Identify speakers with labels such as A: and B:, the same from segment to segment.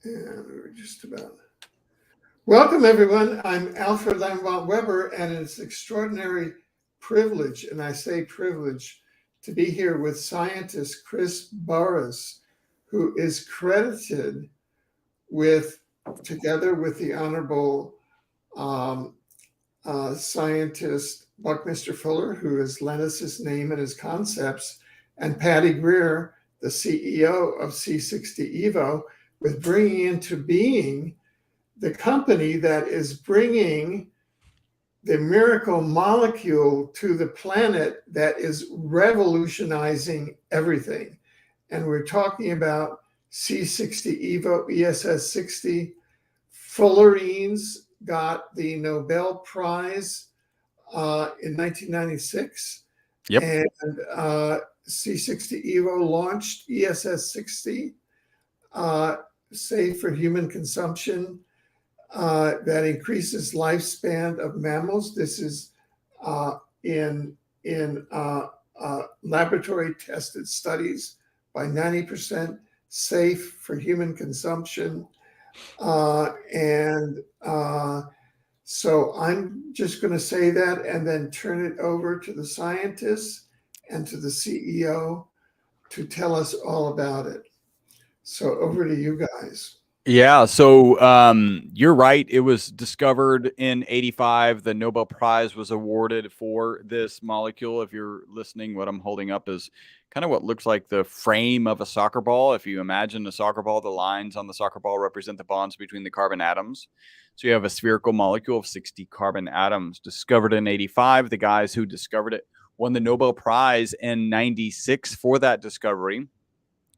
A: And we're just about. Welcome, everyone. I'm Alfred Lambert Weber, and it's extraordinary privilege, and I say privilege, to be here with scientist Chris Burres, who is credited with, together with the Honorable um, scientist Buckminster Fuller, who has lent us his name and his concepts, and Patty Greer, the CEO of C60 Evo, with bringing into being the company that is bringing the miracle molecule to the planet that is revolutionizing everything. And we're talking about C60 Evo, ESS60. Fullerenes got the Nobel Prize in 1996.
B: Yep.
A: And C60 Evo launched ESS60, safe for human consumption, that increases lifespan of mammals. This is in laboratory tested studies by 90% safe for human consumption. So I'm just going to say that and then turn it over to the scientists and to the CEO to tell us all about it. So over to you guys.
B: Yeah, so you're right. It was discovered in 85. The Nobel Prize was awarded for this molecule. If you're listening, what I'm holding up is kind of what looks like the frame of a soccer ball. If you imagine a soccer ball, the lines on the soccer ball represent the bonds between the carbon atoms. So you have a spherical molecule of 60 carbon atoms discovered in 85. The guys who discovered it won the Nobel Prize in 96 for that discovery.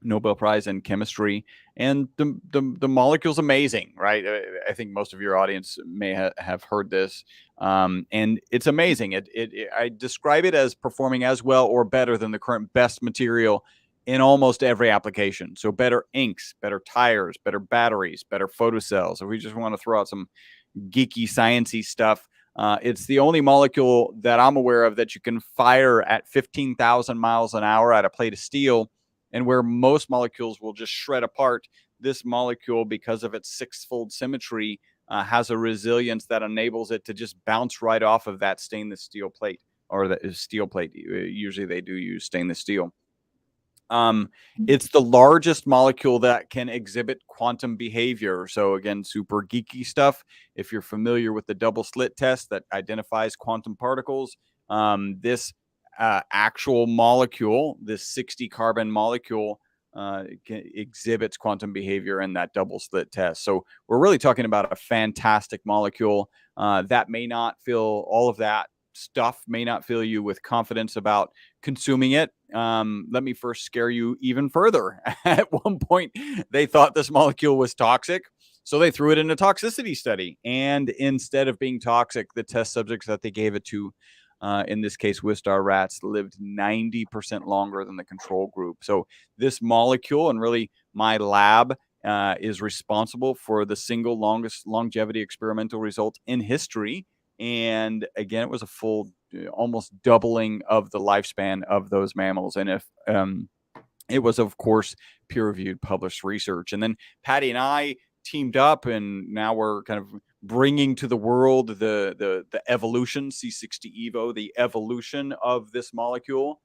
B: Nobel Prize in chemistry, and the molecule's amazing, right? I think most of your audience may have heard this, and it's amazing. I describe it as performing as well or better than the current best material in almost every application. So better inks, better tires, better batteries, better photocells. If we just want to throw out some geeky, sciencey stuff, it's the only molecule that I'm aware of that you can fire at 15,000 miles an hour at a plate of steel. And where most molecules will just shred apart, this molecule, because of its six-fold symmetry, has a resilience that enables it to just bounce right off of that stainless steel plate, or the steel plate. Usually they do use stainless steel. It's the largest molecule that can exhibit quantum behavior. So again, super geeky stuff. If you're familiar with the double slit test that identifies quantum particles, this actual molecule, this 60 carbon molecule, exhibits quantum behavior in that double slit test. So we're really talking about a fantastic molecule that may not fill all of that stuff, may not fill you with confidence about consuming it. Let me first scare you even further. At one point, they thought this molecule was toxic. So they threw it in a toxicity study. And instead of being toxic, the test subjects that they gave it to, in this case, Wistar rats, lived 90% longer than the control group. So this molecule, and really my lab, is responsible for the single longest longevity experimental result in history. And again, it was a full, almost doubling of the lifespan of those mammals. And if it was, of course, peer-reviewed, published research. And then Patty and I teamed up, and now we're kind of bringing to the world the evolution, C60 Evo, the evolution of this molecule.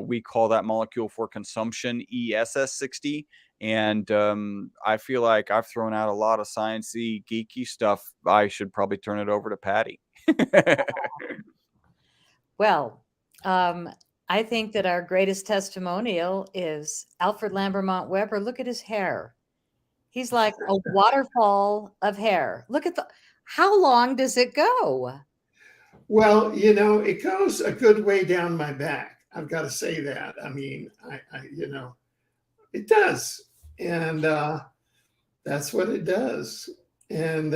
B: We call that molecule for consumption ESS60. And I feel like I've thrown out a lot of sciencey, geeky stuff. I should probably turn it over to Patty.
C: Well, I think that our greatest testimonial is Alfred Lambermont Weber. Look at his hair. He's like a waterfall of hair. Look at how long does it go?
A: Well, it goes a good way down my back. I've got to say that. I mean, it does. And that's what it does. And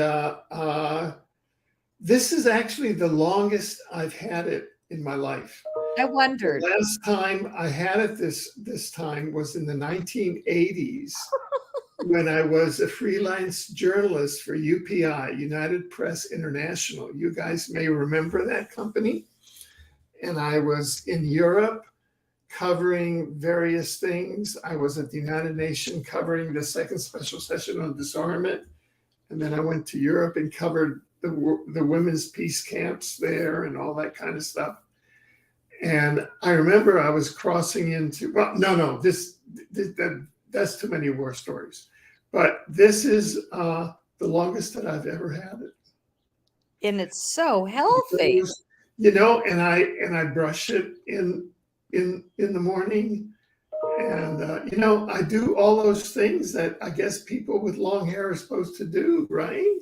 A: this is actually the longest I've had it in my life.
C: I wondered.
A: The last time I had it this time was in the 1980s when I was a freelance journalist for UPI, United Press International. You guys may remember that company. And I was in Europe covering various things. I was at the United Nations covering the second special session on disarmament. And then I went to Europe and covered the women's peace camps there and all that kind of stuff. And I remember I was crossing into, well, no, that's too many war stories. But this is the longest that I've ever had it.
C: And it's so healthy.
A: You know, and I brush it in the morning. And, you know, I do all those things that I guess people with long hair are supposed to do, right?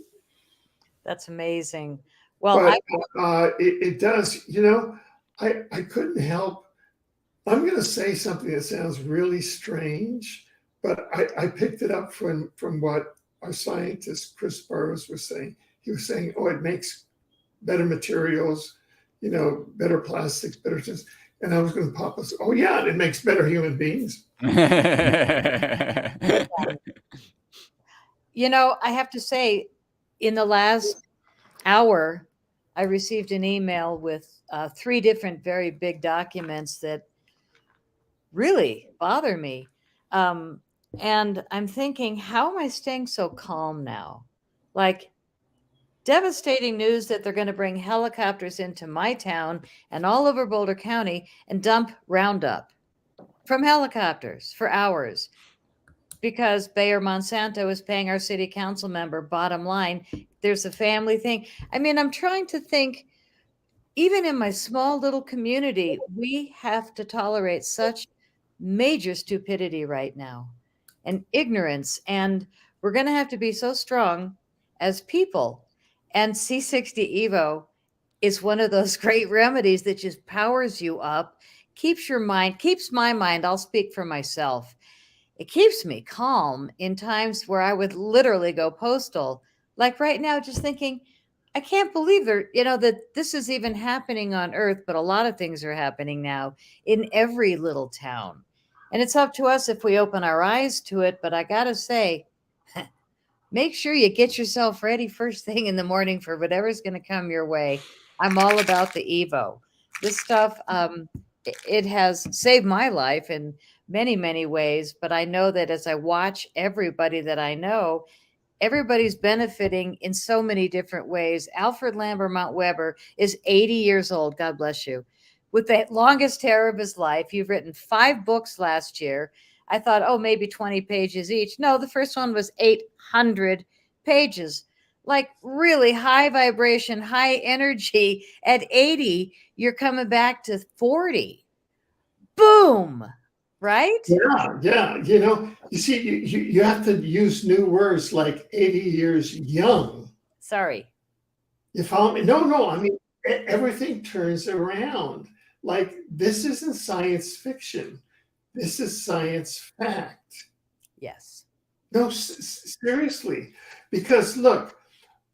C: That's amazing. Well,
A: but it does, you know, I couldn't help. I'm going to say something that sounds really strange, but I picked it up from what our scientist, Chris Burres, was saying. He was saying, oh, it makes better materials, you know, better plastics, better things. And I was going to pop us, oh, yeah, it makes better human beings.
C: You know, I have to say, in the last hour, I received an email with 3 different very big documents that really bother me. And I'm thinking, how am I staying so calm now? Like, devastating news that they're going to bring helicopters into my town and all over Boulder County and dump Roundup from helicopters for hours because Bayer Monsanto is paying our city council member. Bottom line, there's a family thing. I mean, I'm trying to think, even in my small little community, we have to tolerate such major stupidity right now and ignorance. And we're going to have to be so strong as people. And C60 Evo is one of those great remedies that just powers you up, keeps your mind, keeps my mind. I'll speak for myself. It keeps me calm in times where I would literally go postal. Like right now, just thinking, I can't believe that this is even happening on Earth, but a lot of things are happening now in every little town. And it's up to us if we open our eyes to it. But I got to say, make sure you get yourself ready first thing in the morning for whatever's going to come your way. I'm all about the Evo. This stuff, it has saved my life in many, many ways. But I know that as I watch everybody that I know, everybody's benefiting in so many different ways. Alfred Lambermont Weber is 80 years old. God bless you. With the longest hair of his life. You've written 5 books last year. I thought, oh, maybe 20 pages each. No, the first one was 800 pages. Like really high vibration, high energy. At 80, you're coming back to 40. Boom. Right?
A: Yeah. You know, you see, you have to use new words like 80 years young.
C: Sorry.
A: You follow me? No. I mean, everything turns around. Like, this isn't science fiction. This is science fact.
C: Yes.
A: No, seriously. Because look,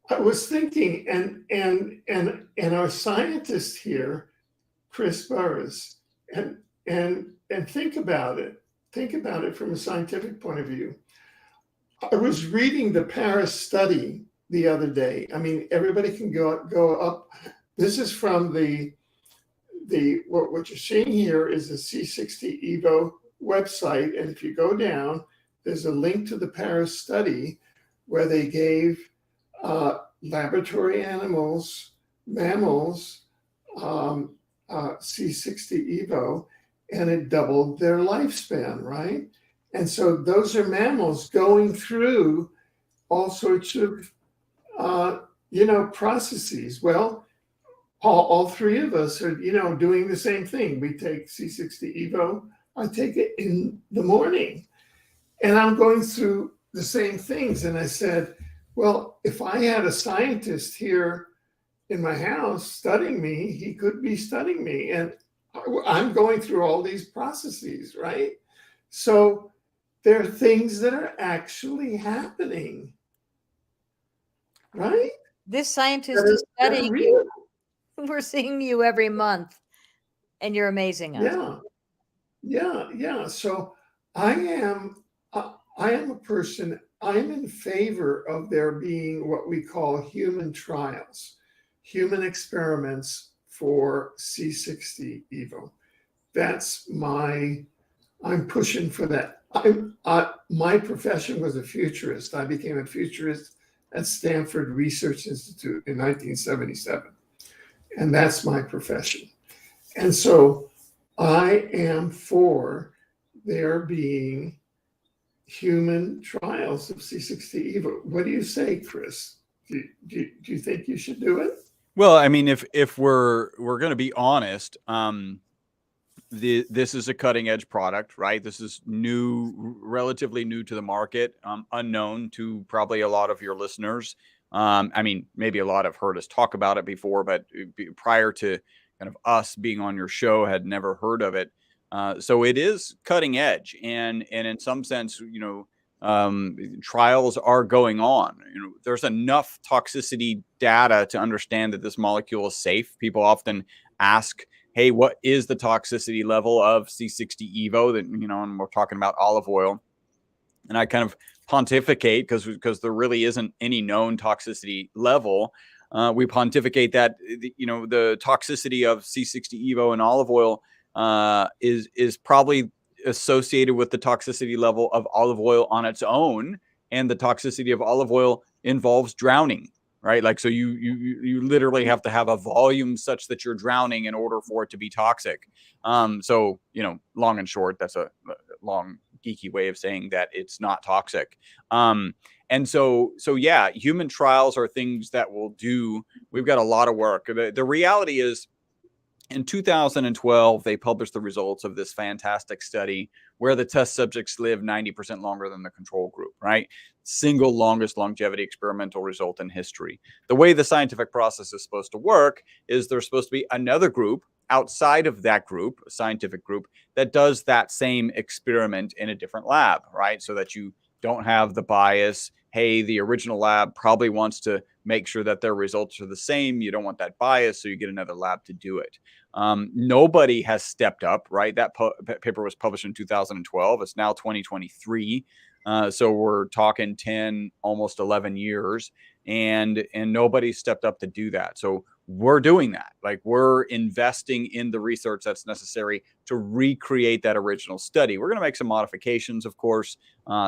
A: I was thinking, and our scientist here, Chris Burres, and think about it. Think about it from a scientific point of view. I was reading the Paris study the other day. I mean, everybody can go up. This is from what you're seeing here is the C60 Evo website. And if you go down, there's a link to the Paris study where they gave laboratory animals, mammals, C60 Evo, and it doubled their lifespan, right? And so those are mammals going through all sorts of, processes. Well, all 3 of us are, doing the same thing. We take C60 Evo. I take it in the morning, and I'm going through the same things. And I said, well, if I had a scientist here in my house studying me, he could be studying me. And I'm going through all these processes, right? So there are things that are actually happening, right?
C: This scientist is studying you. We're seeing you every month, and you're amazing us.
A: Yeah. So I am a person, I'm in favor of there being what we call human trials, human experiments for C60 Evo. I'm pushing for that. My profession was a futurist. I became a futurist at Stanford Research Institute in 1977. And that's my profession. And so I am for there being human trials of C60 EVO. What do you say, Chris? Do you think you should do it?
B: Well, I mean, if we're going to be honest, this is a cutting edge product, right? This is new, relatively new to the market, unknown to probably a lot of your listeners. I mean, maybe a lot have heard us talk about it before, but prior to kind of us being on your show, had never heard of it. So it is cutting edge, and in some sense, trials are going on. There's enough toxicity data to understand that this molecule is safe. People often ask, hey, what is the toxicity level of C60 EVO? That, and we're talking about olive oil. And I kind of pontificate because there really isn't any known toxicity level. We pontificate that, the toxicity of C60 EVO and olive oil is probably associated with the toxicity level of olive oil on its own. And the toxicity of olive oil involves drowning. Right. Like, so you literally have to have a volume such that you're drowning in order for it to be toxic. So, long and short, that's a long geeky way of saying that it's not toxic. And so yeah, human trials are things that we'll do. We've got a lot of work. The reality is, in 2012, they published the results of this fantastic study where the test subjects live 90% longer than the control group, right? Single longest longevity experimental result in history. The way the scientific process is supposed to work is there's supposed to be another group outside of that group, a scientific group, that does that same experiment in a different lab, right? So that you don't have the bias. Hey, the original lab probably wants to make sure that their results are the same. You don't want that bias, so you get another lab to do it. Nobody has stepped up, right? That paper was published in 2012. It's now 2023. So we're talking 10, almost 11 years, and nobody stepped up to do that. So we're doing that. Like, we're investing in the research that's necessary to recreate that original study. We're going to make some modifications, of course,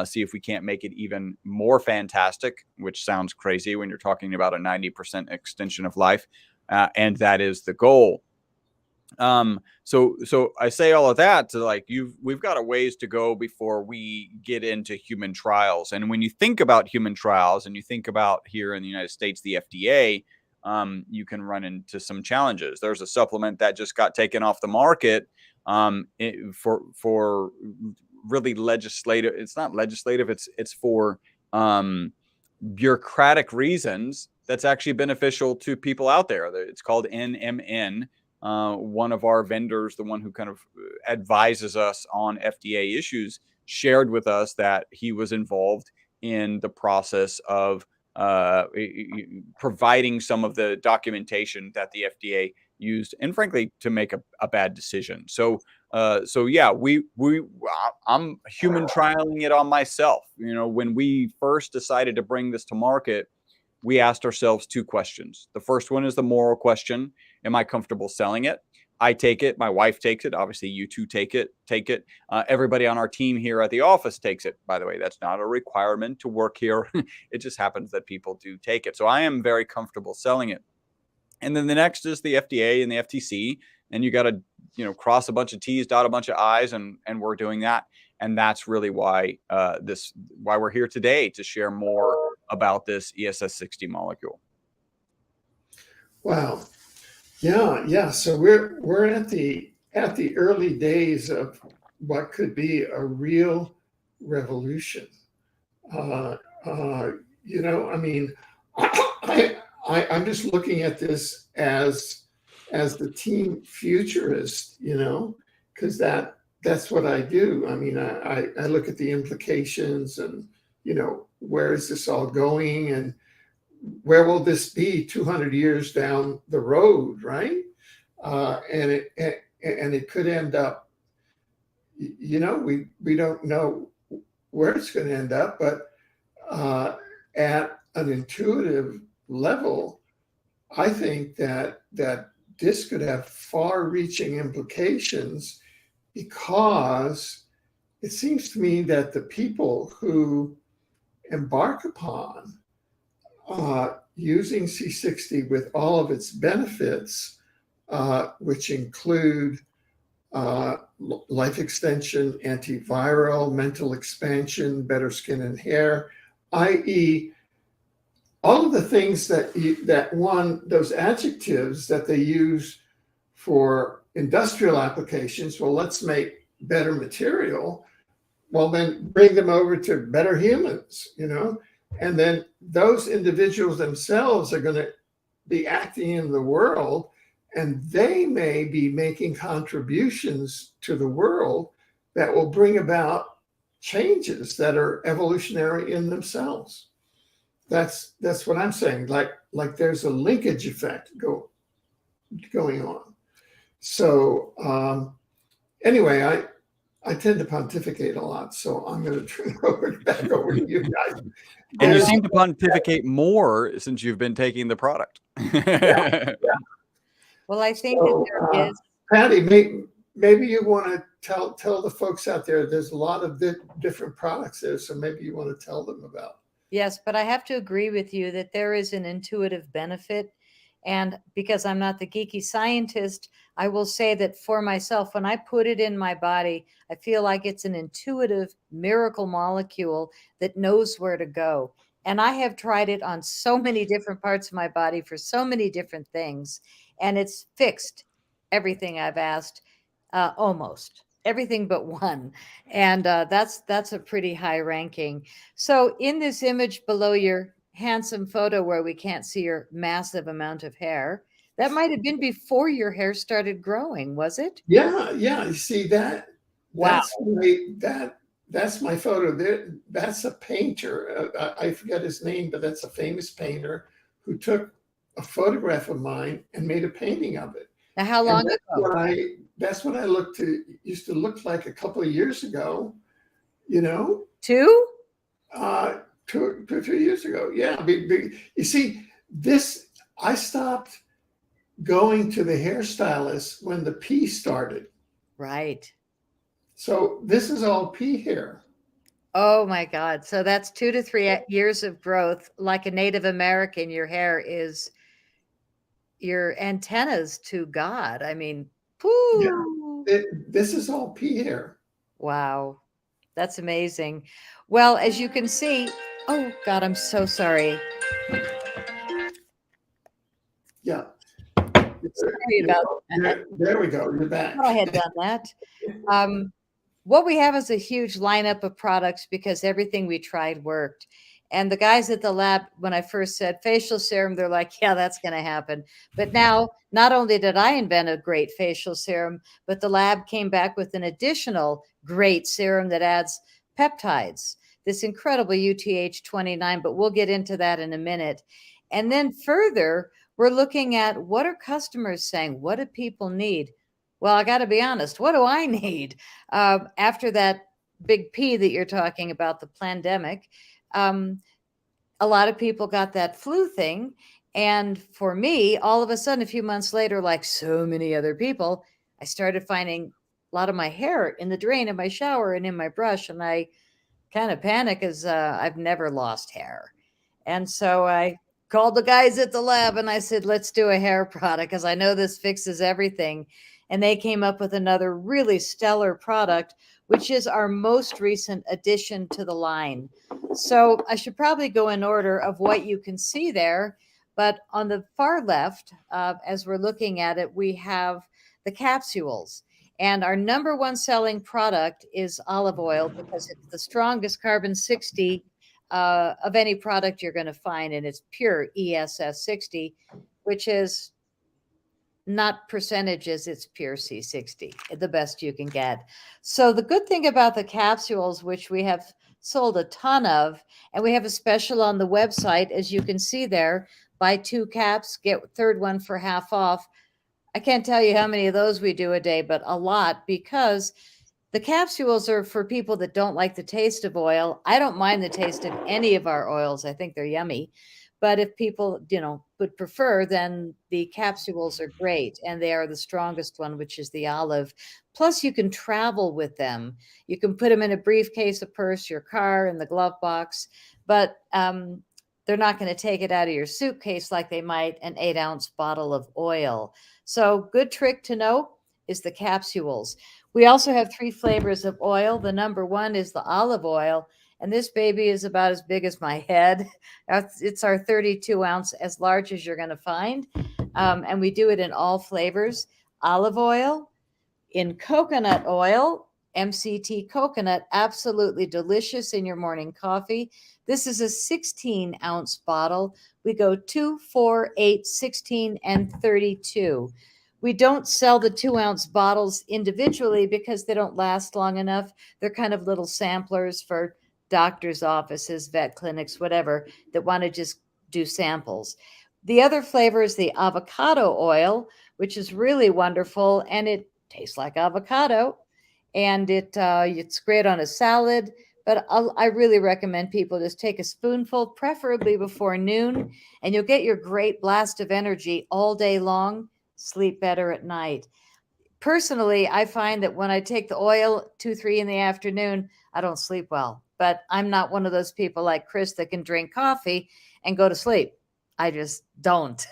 B: see if we can't make it even more fantastic, which sounds crazy when you're talking about a 90% extension of life. And that is the goal. So I say all of that to, we've got a ways to go before we get into human trials. And when you think about human trials, and you think about here in the United States, the FDA, you can run into some challenges. There's a supplement that just got taken off the market for really legislative. It's not legislative. It's for bureaucratic reasons. That's actually beneficial to people out there. It's called NMN. One of our vendors, the one who kind of advises us on FDA issues, shared with us that he was involved in the process of providing some of the documentation that the FDA used, and frankly, to make a bad decision. So yeah, I'm human trialing it on myself. When we first decided to bring this to market, we asked ourselves two questions. The first one is the moral question. Am I comfortable selling it? I take it. My wife takes it. Obviously, you two take it. Everybody on our team here at the office takes it. By the way, that's not a requirement to work here. It just happens that people do take it. So I am very comfortable selling it. And then the next is the FDA and the FTC. And you got to, cross a bunch of T's, dot a bunch of I's, and we're doing that. And that's really why why we're here today, to share more about this ESS60 molecule.
A: Wow. Yeah. So we're at the early days of what could be a real revolution. I mean, I'm just looking at this as the team futurist, because that's what I do. I mean, I look at the implications and, where is this all going, and where will this be 200 years down the road, right? And it could end up, we don't know where it's going to end up, but at an intuitive level, I think that this could have far-reaching implications because it seems to me that the people who embark upon using C60 with all of its benefits, which include life extension, antiviral, mental expansion, better skin and hair, i.e., all of the things that those adjectives that they use for industrial applications. Well, let's make better material. Well, then bring them over to better humans, and then those individuals themselves are going to be acting in the world, and they may be making contributions to the world that will bring about changes that are evolutionary in themselves. That's what I'm saying. Like there's a linkage effect going on. So anyway, I tend to pontificate a lot, so I'm going to turn it back over to you guys.
B: And you seem to pontificate more since you've been taking the product.
A: Yeah.
C: Well, I think that there is.
A: Patty, maybe you want to tell the folks out there. There's a lot of different products there, so maybe you want to tell them about.
C: Yes, but I have to agree with you that there is an intuitive benefit. And because I'm not the geeky scientist, I will say that for myself, when I put it in my body, I feel like it's an intuitive miracle molecule that knows where to go. And I have tried it on so many different parts of my body for so many different things, and it's fixed everything I've asked, almost everything but one. And that's a pretty high ranking. So in this image below your handsome photo where we can't see your massive amount of hair, that might have been before your hair started growing, was it?
A: Yeah. You see that?
C: Wow.
A: That's my photo there. That's a painter. I forget his name, but that's a famous painter who took a photograph of mine and made a painting of it.
C: Now, how long ago?
A: That's what I used to look like a couple of years ago,
C: 2?
A: 2 or 3 years ago. Yeah. You see, I stopped going to the hairstylist when the pea started.
C: Right.
A: So this is all pea hair.
C: Oh my God. So that's 2 to 3 years of growth. Like a Native American, your hair is your antennas to God. I mean, whoo.
A: Yeah. This is all pea hair.
C: Wow. That's amazing. Well, as you can see, oh God, I'm so sorry.
A: Yeah.
C: Sorry about that.
A: There we go. You're back.
C: I had done that. What we have is a huge lineup of products because everything we tried worked. And the guys at the lab, when I first said facial serum, they're like, yeah, that's going to happen. But now, not only did I invent a great facial serum, but the lab came back with an additional great serum that adds peptides, this incredible UTH29, but we'll get into that in a minute. And then further, we're looking at what are customers saying? What do people need? Well, I got to be honest. What do I need? After that big P that you're talking about, the pandemic, a lot of people got that flu thing. And for me, all of a sudden, a few months later, like so many other people, I started finding a lot of my hair in the drain of my shower and in my brush. And I kind of panic as I've never lost hair. And so I called the guys at the lab and I said, let's do a hair product because I know this fixes everything. And they came up with another really stellar product, which is our most recent addition to the line. So I should probably go in order of what you can see there. But on the far left, as we're looking at it, we have the capsules. And our number one selling product is olive oil because it's the strongest carbon 60 of any product you're going to find. And it's pure ESS60, which is not percentages, it's pure C60, the best you can get. So the good thing about the capsules, which we have sold a ton of, and we have a special on the website, as you can see there, buy 2 caps, get third one for half off. I can't tell you how many of those we do a day, but a lot, because The capsules are for people that don't like the taste of oil. I don't mind the taste of any of our oils. I think they're yummy. But if people, would prefer, then the capsules are great. And they are the strongest one, which is the olive. Plus, you can travel with them. You can put them in a briefcase, a purse, your car, in the glove box. But they're not going to take it out of your suitcase like they might an 8-ounce bottle of oil. So, good trick to know is the capsules. We also have 3 flavors of oil. The number 1 is the olive oil, and this baby is about as big as my head. It's our 32-ounce, as large as you're going to find. And we do it in all flavors. Olive oil, in coconut oil, MCT coconut, absolutely delicious in your morning coffee. This is a 16-ounce bottle. We go 2, 4, 8, 16, and 32. We don't sell the 2-ounce bottles individually because they don't last long enough. They're kind of little samplers for doctors' offices, vet clinics, whatever, that want to just do samples. The other flavor is the avocado oil, which is really wonderful, and it tastes like avocado, and it's great on a salad. But I really recommend people just take a spoonful, preferably before noon, and you'll get your great blast of energy all day long. Sleep better at night. Personally, I find that when I take the oil 2, 3 in the afternoon, I don't sleep well. But I'm not one of those people like Chris that can drink coffee and go to sleep. I just don't.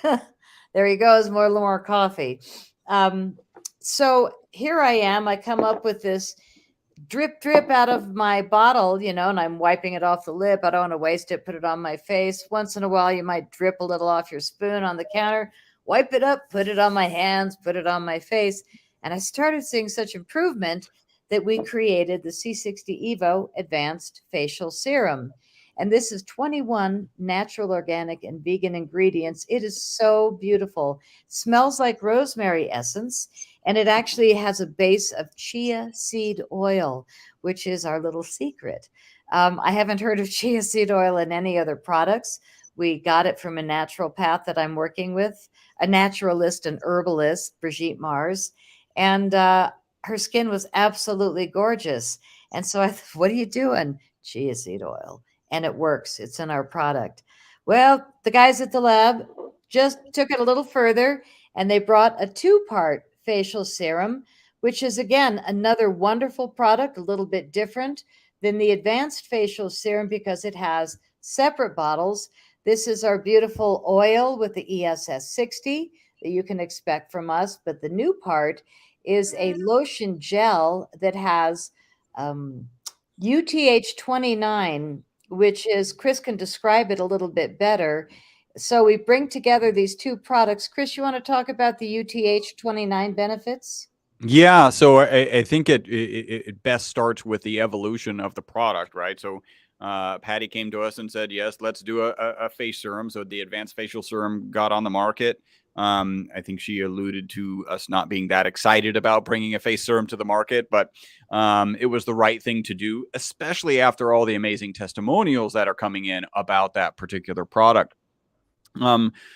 C: There he goes, more coffee. So here I am. I come up with this drip out of my bottle, and I'm wiping it off the lip. I don't want to waste it, put it on my face. Once in a while, you might drip a little off your spoon on the counter, wipe it up, put it on my hands, put it on my face. And I started seeing such improvement that we created the C60 Evo Advanced Facial Serum. And this is 21 natural, organic, and vegan ingredients. It is so beautiful. Smells like rosemary essence. And it actually has a base of chia seed oil, which is our little secret. I haven't heard of chia seed oil in any other products. We got it from a naturopath that I'm working with, a naturalist and herbalist, Brigitte Mars. And her skin was absolutely gorgeous. And so I thought, what are you doing? Chia seed oil. And it works. It's in our product. Well, the guys at the lab just took it a little further, and they brought a 2-part facial serum, which is, again, another wonderful product, a little bit different than the advanced facial serum because it has separate bottles. This is our beautiful oil with the ESS60 that you can expect from us. But the new part is a lotion gel that has UTH29, which is, Chris can describe it a little bit better. So we bring together these 2 products. Chris, you want to talk about the UTH29 benefits?
B: Yeah, so I think it best starts with the evolution of the product, right? So Patty came to us and said, yes, let's do a face serum. So the advanced facial serum got on the market. I think she alluded to us not being that excited about bringing a face serum to the market, but it was the right thing to do, especially after all the amazing testimonials that are coming in about that particular product.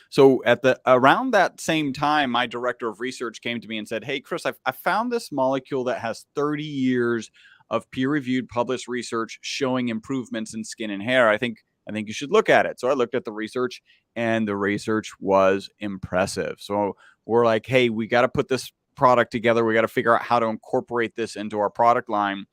B: So around that same time, my director of research came to me and said, hey, Chris, I found this molecule that has 30 years of peer-reviewed published research showing improvements in skin and hair. I think you should look at it. So I looked at the research, and the research was impressive. So we're like, hey, we got to put this product together. We got to figure out how to incorporate this into our product line.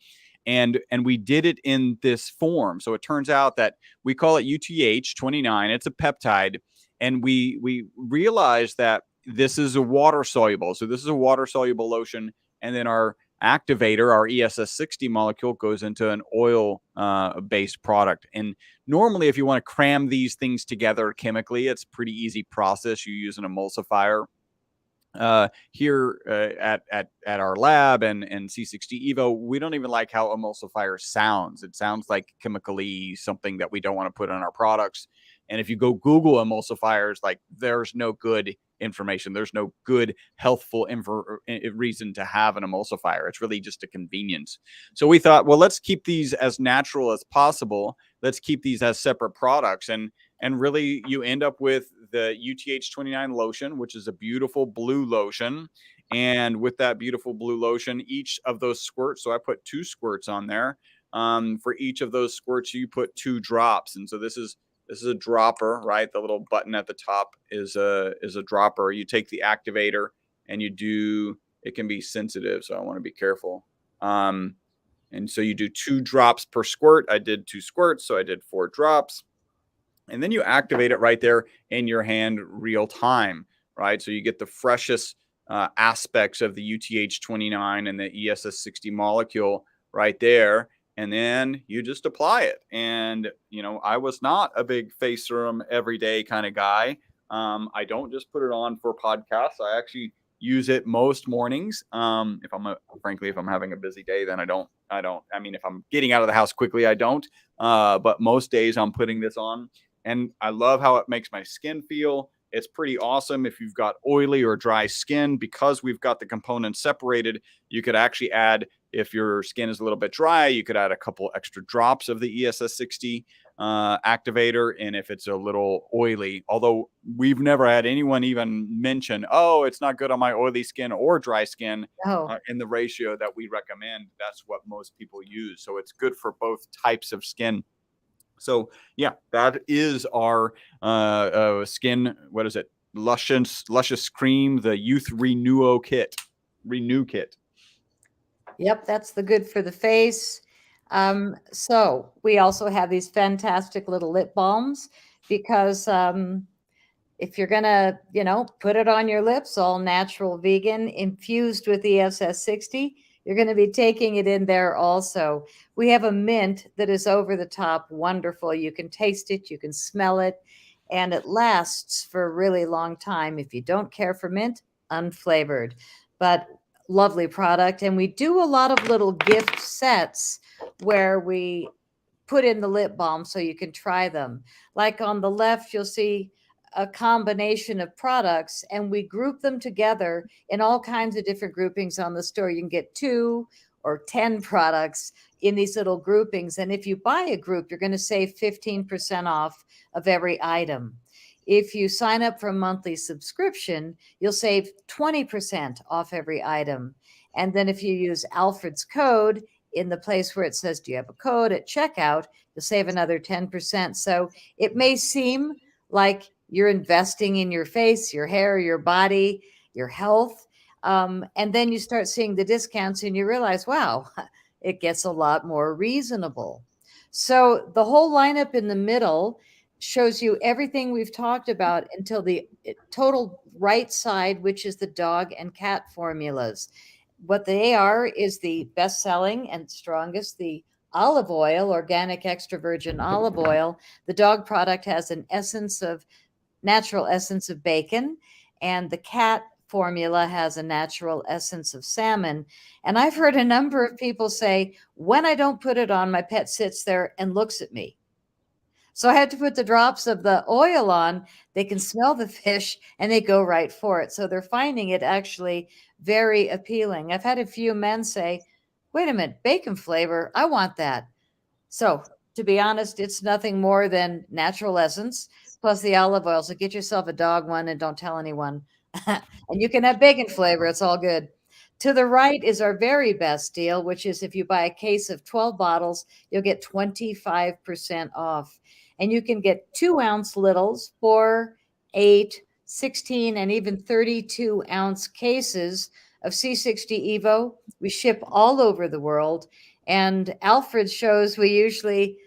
B: And we did it in this form. So it turns out that we call it UTH29. It's a peptide. And we realized that this is a water soluble. So this is a water soluble lotion. And then our activator, our ESS60 molecule, goes into an oil based product. And normally, if you want to cram these things together chemically, it's a pretty easy process. You use an emulsifier. Here at our lab and C60 Evo, we don't even like how emulsifier sounds. It sounds like chemically something that we don't want to put on our products. And if you go Google emulsifiers, like, there's no good information. There's no good healthful reason to have an emulsifier. It's really just a convenience. So we thought, well, let's keep these as natural as possible. Let's keep these as separate products. And really, you end up with the UTH29 lotion, which is a beautiful blue lotion. And with that beautiful blue lotion, each of those squirts, so I put 2 squirts on there. For each of those squirts, you put 2 drops. And so this is a dropper, right? The little button at the top is a dropper. You take the activator and you do, it can be sensitive, so I want to be careful. And so you do 2 drops per squirt. I did 2 squirts, so I did 4 drops. And then you activate it right there in your hand real time, right? So you get the freshest aspects of the UTH-29 and the ESS60 molecule right there. And then you just apply it. And, you know, I was not a big face serum everyday kind of guy. I don't just put it on for podcasts. I actually use it most mornings. Frankly, if I'm having a busy day, then I don't. I mean, if I'm getting out of the house quickly, I don't. But most days I'm putting this on. And I love how it makes my skin feel. It's pretty awesome if you've got oily or dry skin. Because we've got the components separated, you could actually add, if your skin is a little bit dry, you could add a couple extra drops of the ESS60 activator. And if it's a little oily, although we've never had anyone even mention, oh, it's not good on my oily skin or dry skin, in the ratio that we recommend, that's what most people use. So it's good for both types of skin. So yeah, that is our skin. What is it? Luscious Cream, the Youth Renew Kit.
C: Yep, that's the good for the face. So we also have these fantastic little lip balms, because if you're gonna, you know, put it on your lips, all natural, vegan, infused with ESS60, you're going to be taking it in there also. We have a mint that is over the top wonderful. You can taste it, you can smell it, and it lasts for a really long time. If you don't care for mint, unflavored, but lovely product. And we do a lot of little gift sets where we put in the lip balm so you can try them. Like on the left, you'll see a combination of products, and we group them together in all kinds of different groupings on the store. You can get 2 or 10 products in these little groupings. And if you buy a group, you're going to save 15% off of every item. If you sign up for a monthly subscription, you'll save 20% off every item. And then if you use Alfred's code in the place where it says, do you have a code at checkout, you'll save another 10%. So it may seem like you're investing in your face, your hair, your body, your health. And then you start seeing the discounts and you realize, wow, it gets a lot more reasonable. So the whole lineup in the middle shows you everything we've talked about until the total right side, which is the dog and cat formulas. What they are is the best-selling and strongest, the olive oil, organic extra virgin olive oil. The dog product has an natural essence of bacon, and the cat formula has a natural essence of salmon. And I've heard a number of people say, when I don't put it on, my pet sits there and looks at me. So I had to put the drops of the oil on. They can smell the fish and they go right for it. So they're finding it actually very appealing. I've had a few men say, wait a minute, bacon flavor, I want that. So to be honest, it's nothing more than natural essence plus the olive oil. So get yourself a dog one and don't tell anyone. And you can have bacon flavor. It's all good. To the right is our very best deal, which is if you buy a case of 12 bottles, you'll get 25% off. And you can get 2-ounce littles, 4, 8, 16, and even 32-ounce cases of C60 Evo. We ship all over the world. And Alfred shows we usually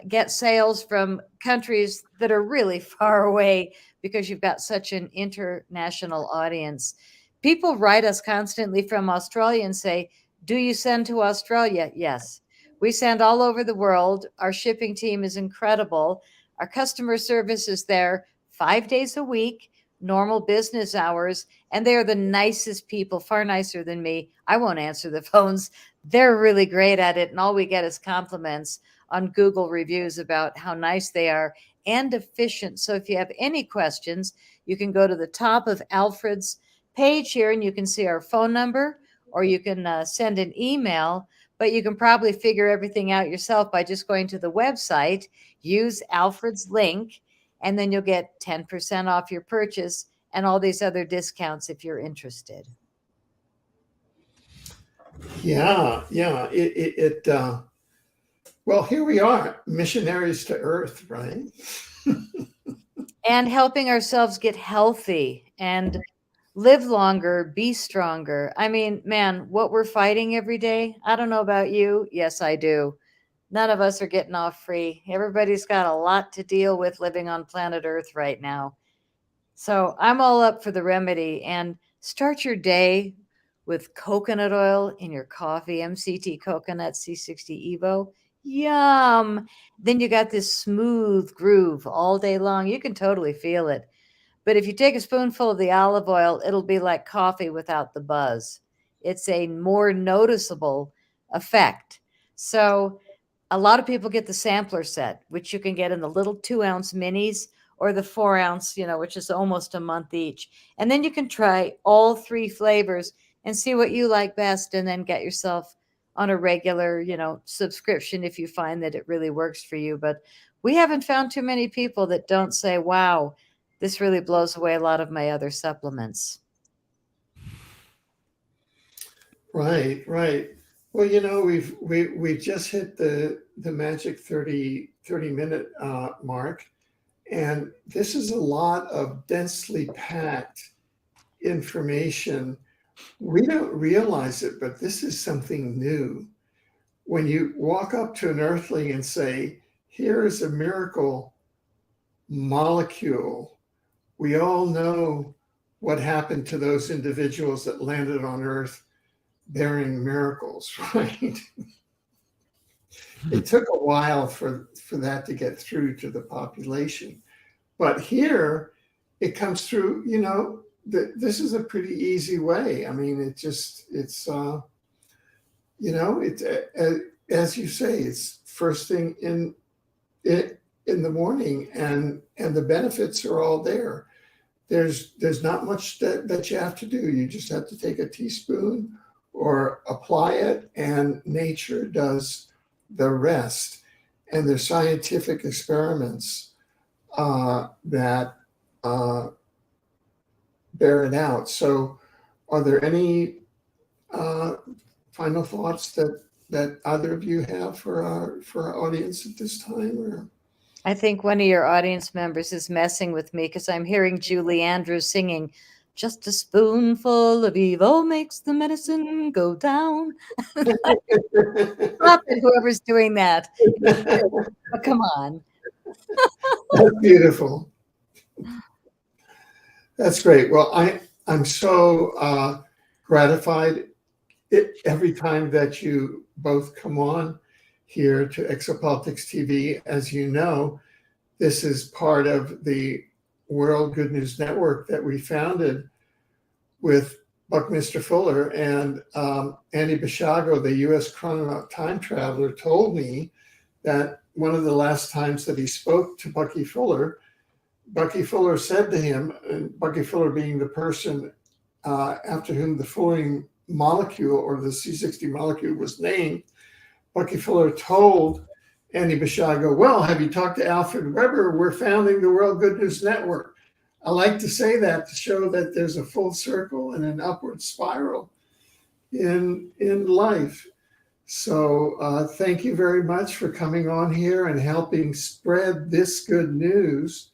C: get sales from countries that are really far away because you've got such an international audience. People write us constantly from Australia and say, do you send to Australia? Yes. We send all over the world. Our shipping team is incredible. Our customer service is there 5 days a week, normal business hours, and they're the nicest people, far nicer than me. I won't answer the phones. They're really great at it, and all we get is compliments on Google reviews about how nice they are and efficient. So if you have any questions, you can go to the top of Alfred's page here and you can see our phone number, or you can send an email, but you can probably figure everything out yourself by just going to the website, use Alfred's link, and then you'll get 10% off your purchase and all these other discounts if you're interested.
A: Yeah, yeah. Well, here we are, missionaries to Earth, right?
C: And helping ourselves get healthy and live longer, be stronger. I mean, man, what we're fighting every day, I don't know about you. Yes, I do. None of us are getting off free. Everybody's got a lot to deal with living on planet Earth right now. So I'm all up for the remedy. And start your day with coconut oil in your coffee, MCT coconut C60 Evo. Yum. Then you got this smooth groove all day long. You can totally feel it. But if you take a spoonful of the olive oil, it'll be like coffee without the buzz. It's a more noticeable effect. So a lot of people get the sampler set, which you can get in the little 2-ounce minis or the 4-ounce, which is almost a month each. And then you can try all 3 flavors and see what you like best, and then get yourself on a regular, subscription if you find that it really works for you. But we haven't found too many people that don't say, wow, this really blows away a lot of my other supplements.
A: Right, right. Well, we've just hit the magic 30-minute mark, and this is a lot of densely packed information. We don't realize it, but this is something new. When you walk up to an earthling and say, here is a miracle molecule, we all know what happened to those individuals that landed on Earth bearing miracles, right? It took a while for that to get through to the population. But here it comes through, this is a pretty easy way. I mean, it's as you say, it's first thing in the morning, and the benefits are all there. There's not much that you have to do. You just have to take a teaspoon or apply it, and nature does the rest. And there's scientific experiments that bear it out. So are there any final thoughts that either of you have for our audience at this time? Or
C: I think one of your audience members is messing with me because I'm hearing Julie Andrews singing, just a spoonful of Evo makes the medicine go down. Stop it, whoever's doing that. Oh, come on.
A: That's beautiful. That's great. Well, I'm so gratified every time that you both come on here to Exopolitics TV. As you know, this is part of the World Good News Network that we founded with Buckminster Fuller, and Andy Bishago, the U.S. chrononaut time traveler, told me that one of the last times that he spoke to Bucky Fuller said to him, and Bucky Fuller being the person after whom the fullerene molecule, or the C60 molecule, was named, Bucky Fuller told Andy Bishago, well, have you talked to Alfred Weber? We're founding the World Good News Network. I like to say that to show that there's a full circle and an upward spiral in life. So thank you very much for coming on here and helping spread this good news,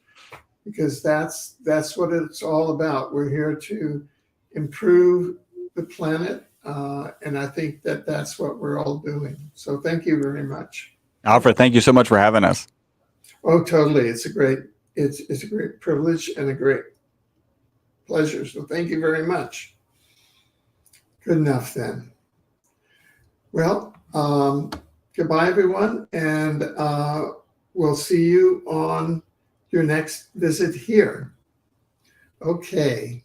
A: because that's what it's all about. We're here to improve the planet, and I think that's what we're all doing. So thank you very much.
B: Alfred, thank you so much for having us.
A: Oh, totally. It's a great privilege and a great pleasure. So thank you very much. Good enough then. Well, goodbye, everyone, and we'll see you on your next visit here. Okay.